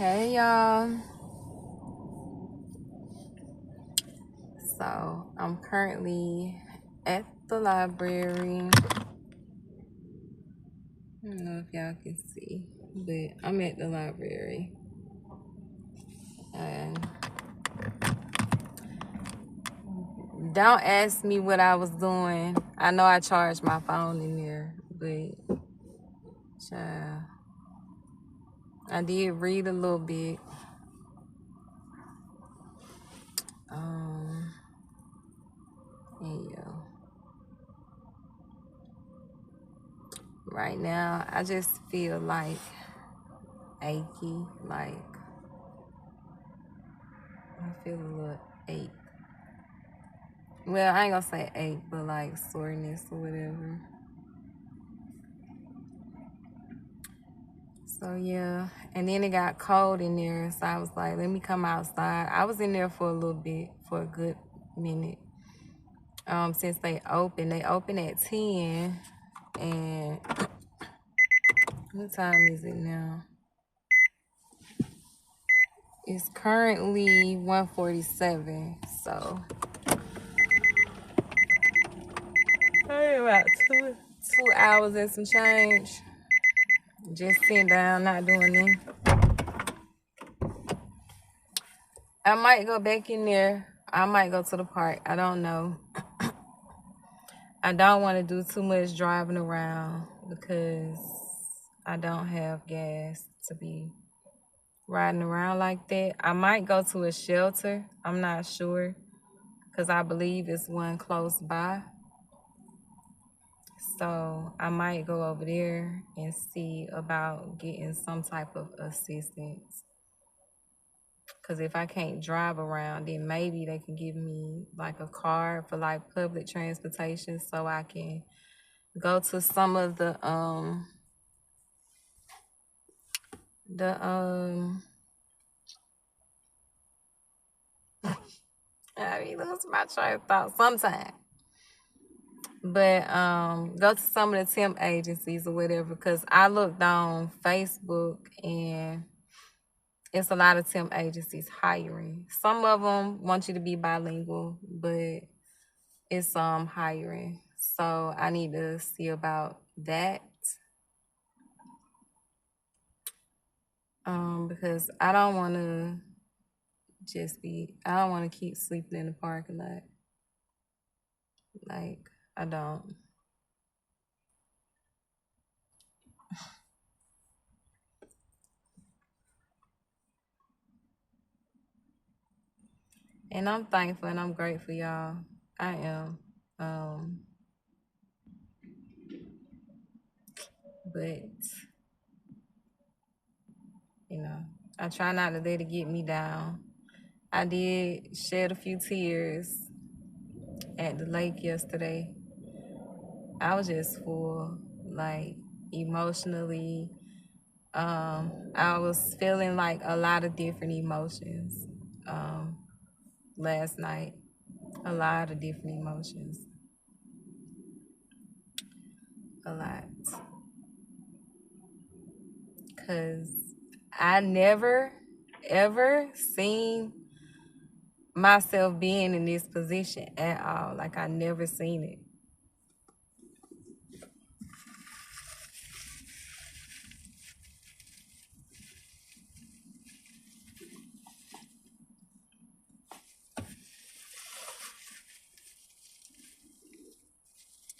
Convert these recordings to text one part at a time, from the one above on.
Hey y'all. So I'm currently at the library. I don't know if y'all can see, but I'm at the library. And don't ask me what I was doing. I know I charged my phone in there, but child, I did read a little bit. Yeah. Right now, I just feel like achy, like I feel a little ache. Well, I ain't gonna say ache, but like soreness or whatever. So yeah, and then it got cold in there, so I was like, let me come outside. I was in there for a little bit, for a good minute. Since they opened at 10, and what time is it now? It's currently 1:47, so probably about 2 hours and some change. Just sitting down, not doing anything. I might go back in there. I might go to the park. I don't know. I don't want to do too much driving around because I don't have gas to be riding around like that. I might go to a shelter. I'm not sure because I believe it's one close by. So I might go over there and see about getting some type of assistance. Because if I can't drive around, then maybe they can give me like a card for like public transportation so I can go to some of the I mean, lose my train of thought sometime. But go to some of the temp agencies or whatever, because I looked on Facebook and it's a lot of temp agencies hiring. Some of them want you to be bilingual, but it's hiring. So I need to see about that. Because I don't want to I don't want to keep sleeping in the parking lot. Like, I don't. And I'm thankful and I'm grateful, y'all. I am. But, I try not to let it get me down. I did shed a few tears at the lake yesterday. I was just full, like, emotionally. I was feeling like a lot of different emotions last night. A lot of different emotions. A lot. Because I never, ever seen myself being in this position at all. Like, I never seen it.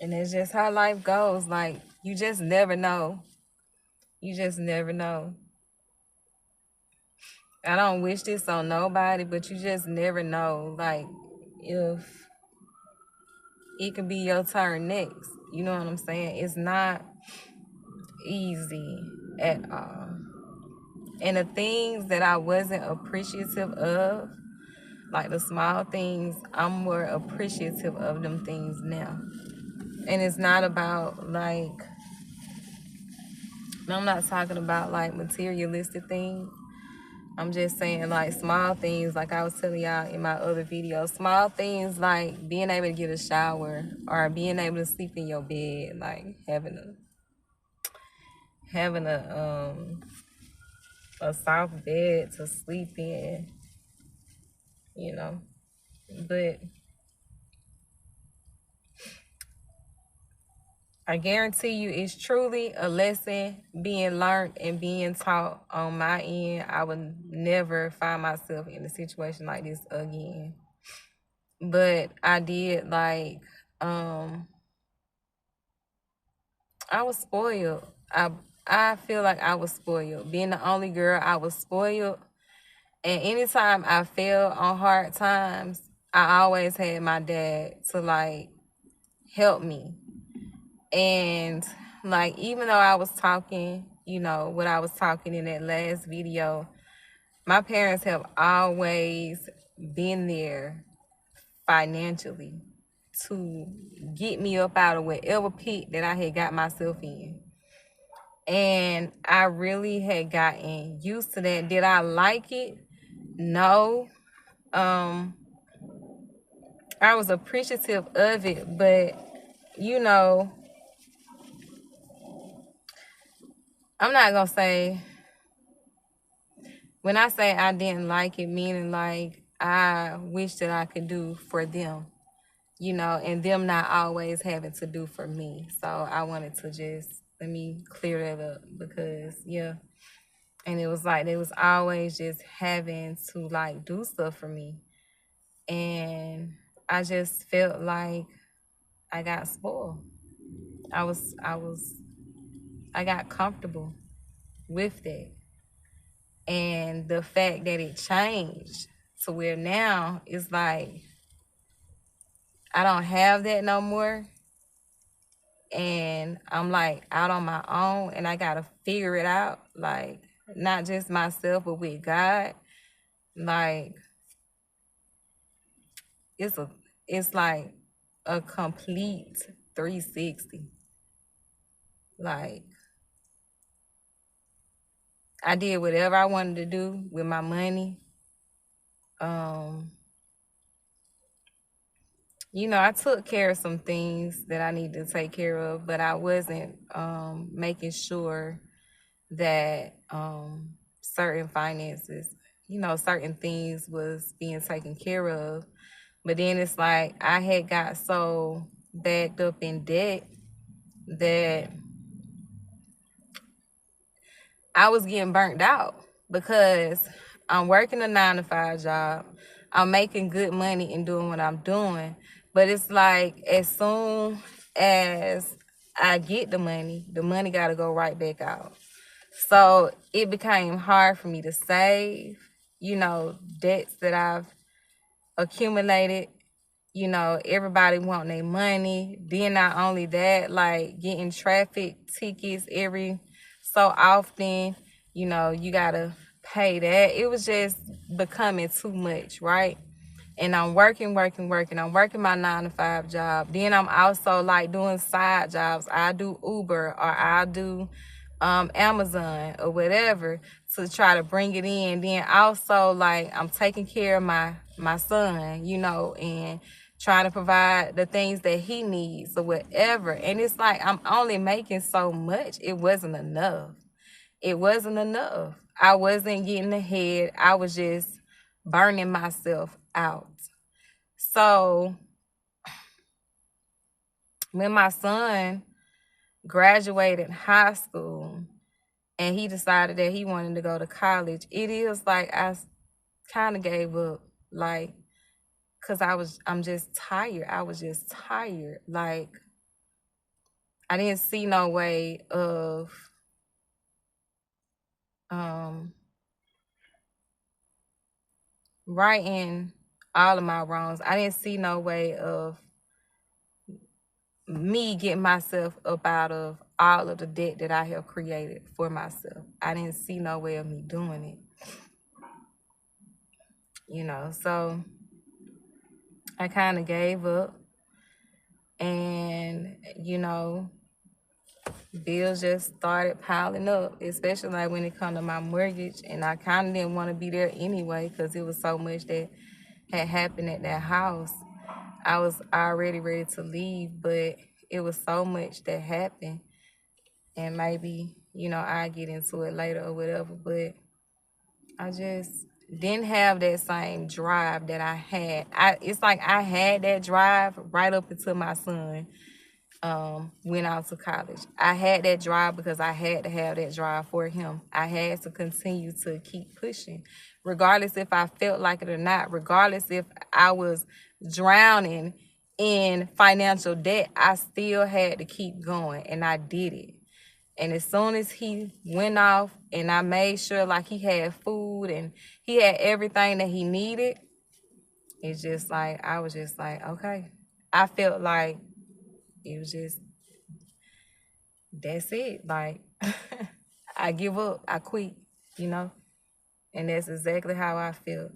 And it's just how life goes. Like, you just never know. You just never know. I don't wish this on nobody, but you just never know. Like, if it could be your turn next. You know what I'm saying? It's not easy at all. And the things that I wasn't appreciative of, like the small things, I'm more appreciative of them things now. And it's not about like, I'm not talking about like materialistic things. I'm just saying like small things, like I was telling y'all in my other video, small things like being able to get a shower or being able to sleep in your bed, like having a a soft bed to sleep in, you know. But I guarantee you it's truly a lesson being learned and being taught on my end. I would never find myself in a situation like this again. But I did I was spoiled. I feel like I was spoiled. Being the only girl, I was spoiled. And anytime I fell on hard times, I always had my dad to help me. And even though I was talking, what I was talking in that last video, my parents have always been there financially to get me up out of whatever pit that I had got myself in. And I really had gotten used to that. Did I like it? No. I was appreciative of it, but I'm not gonna say, when I say I didn't like it, meaning I wish that I could do for them, and them not always having to do for me. So I wanted to just let me clear that up, because and it was they was always just having to do stuff for me. And I just felt like I got spoiled. I got comfortable with that. And the fact that it changed to where now it's I don't have that no more. And I'm out on my own, and I gotta figure it out, not just myself, but with God. It's it's like a complete 360. I did whatever I wanted to do with my money. I took care of some things that I needed to take care of, but I wasn't making sure that certain finances, certain things was being taken care of. But then it's I had got so backed up in debt that I was getting burnt out, because I'm working a 9-to-5 job. I'm making good money and doing what I'm doing. But it's as soon as I get the money got to go right back out. So it became hard for me to save, debts that I've accumulated. Everybody wanting their money. Then not only that, getting traffic tickets every so often, you gotta pay that. It was just becoming too much, right? And I'm working. I'm working my 9-to-5 job. Then I'm also doing side jobs. I do Uber, or I do Amazon or whatever, to try to bring it in. Then also I'm taking care of my son, and trying to provide the things that he needs or whatever. And it's I'm only making so much. It wasn't enough. I wasn't getting ahead. I was just burning myself out. So when my son graduated high school and he decided that he wanted to go to college, it is I kind of gave up, because I'm just tired. I was just tired. I didn't see no way of righting all of my wrongs. I didn't see no way of me getting myself up out of all of the debt that I have created for myself. I didn't see no way of me doing it. So I kind of gave up. And, bills just started piling up, especially when it come to my mortgage. And I kind of didn't want to be there anyway, because it was so much that had happened at that house. I was already ready to leave, but it was so much that happened. And maybe, I get into it later or whatever. But I just didn't have that same drive that I had. It's like I had that drive right up until my son went out to college. I had that drive because I had to have that drive for him. I had to continue to keep pushing, regardless if I felt like it or not, regardless if I was drowning in financial debt, I still had to keep going, and I did it. And as soon as he went off and I made sure like he had food and he had everything that he needed, it's just like, I was just like, okay. I felt like it was just, that's it. Like, I give up, I quit, you know? And that's exactly how I feel.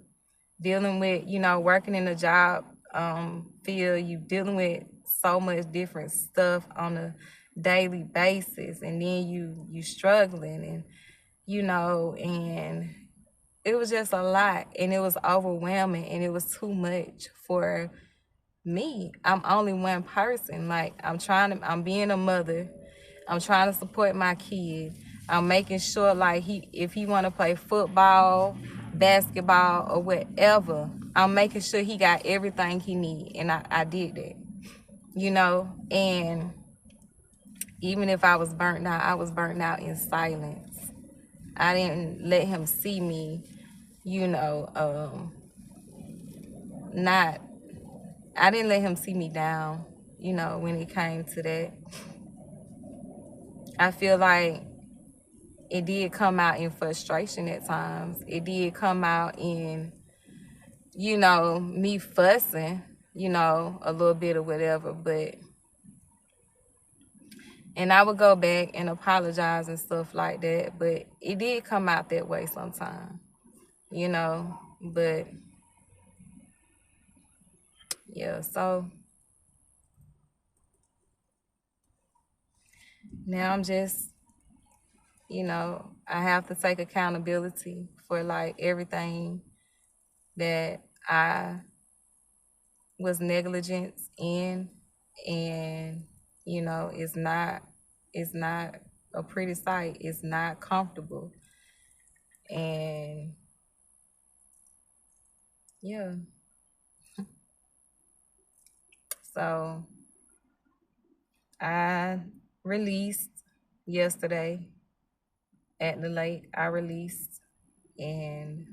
Dealing with, working in a job field, you dealing with so much different stuff on a daily basis, and then you struggling, and and it was just a lot, and it was overwhelming, and it was too much for me. I'm only one person. Like, I'm being a mother. I'm trying to support my kid. I'm making sure, like, if he want to play football, basketball, or whatever, I'm making sure he got everything he need. And I did that, and even if I was burnt out, I was burnt out in silence. I didn't let him see me, not, I didn't let him see me down, when it came to that. I feel like it did come out in frustration at times. It did come out in, me fussing, a little bit or whatever. And I would go back and apologize and stuff like that. But it did come out that way sometimes, But, yeah, so now I'm just, I have to take accountability for, like, everything that I was negligent in, and it's not a pretty sight. It's not comfortable, and yeah. So I released yesterday at the lake. I released, and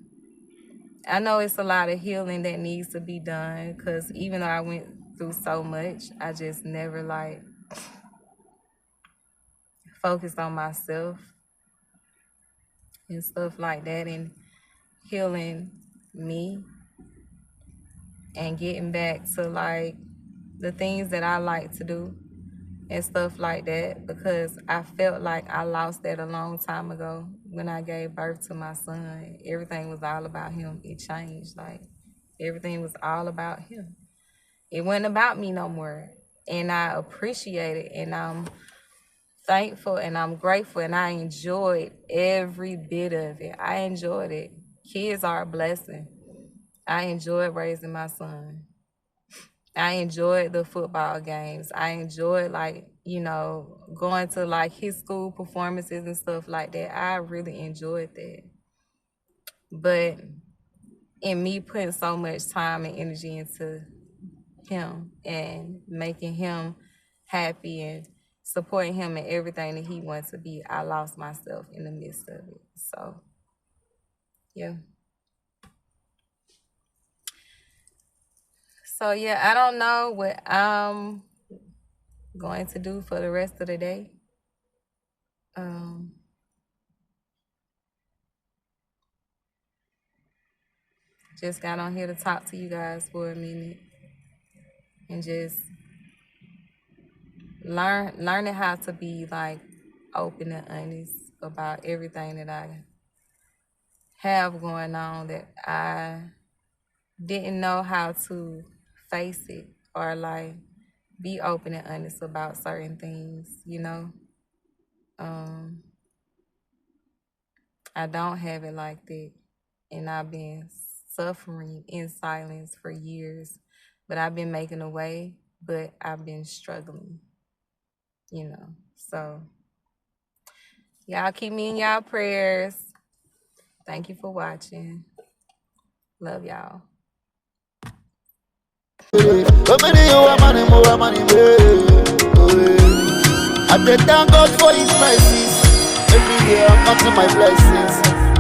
I know it's a lot of healing that needs to be done, because even though I went through so much, I just never, like, focused on myself and stuff like that, and healing me and getting back to, like, the things that I like to do and stuff like that, because I felt like I lost that a long time ago when I gave birth to my son. Everything was all about him. It changed. Like, everything was all about him. It wasn't about me no more. And I appreciate it, and I'm thankful, and I'm grateful, and I enjoyed every bit of it. I enjoyed it. Kids are a blessing. I enjoyed raising my son. I enjoyed the football games. I enjoyed, like, going to, like, his school performances and stuff like that. I really enjoyed that. But in me putting so much time and energy into him and making him happy and supporting him in everything that he wants to be, I lost myself in the midst of it. So, yeah. So, yeah, I don't know what I'm going to do for the rest of the day. Just got on here to talk to you guys for a minute and just learning how to be, like, open and honest about everything that I have going on, that I didn't know how to face it, or, like, be open and honest about certain things. I don't have it like that, and I've been suffering in silence for years, but I've been making a way, but I've been struggling. So y'all keep me in y'all prayers. Thank you for watching. Love y'all. I thank God for His mercies. Every day I'm counting my blessings.